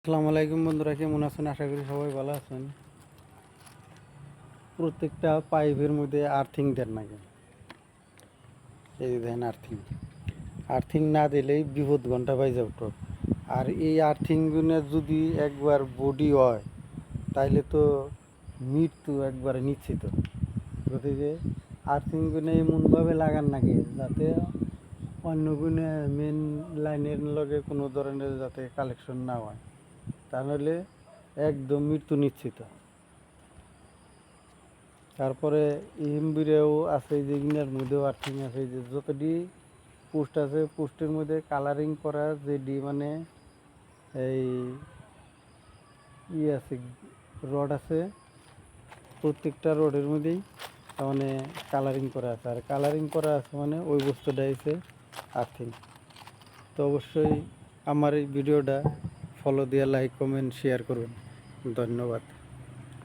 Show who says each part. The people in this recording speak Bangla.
Speaker 1: আসসালামু আলাইকুম বন্ধুরা, কেমন আছেন? আশা করি সবাই ভালো আছেন। প্রত্যেকটা পাইপের মধ্যে আর্থিং দেন নাকি? এই দেন আর্থিং। আর্থিং না দিলেই বিপদ ঘন্টা বাজে উঠো। আর এই আর্থিংগুলো যদি একবার বডি হয় তাইলে তো মৃত্যু একবারে নিশ্চিত। গতিকে আর্থিংগুলো এমনভাবে লাগান নাকি যাতে অন্য গুণে মেন লাইনের লগে কোনো ধরনের যাতে কালেকশন না হয়, তাহলে একদম মৃত্যু নিশ্চিত। তারপরে ইমবিরেও আছে, যে ইনার মধ্যেও আর্থিং আছে, যে যতটি পোস্ট আছে পোস্টের মধ্যে কালারিং করা যে মানে এই আছে, রড আছে, প্রত্যেকটা রডের মধ্যেই মানে কালারিং করা আছে। আর কালারিং করা আছে মানে ওই বস্তুটা হচ্ছে আর্থিং। তো অবশ্যই আমার এই ভিডিওটা ফলো দিয়ে লাইক কমেন্ট শেয়ার করবেন। ধন্যবাদ।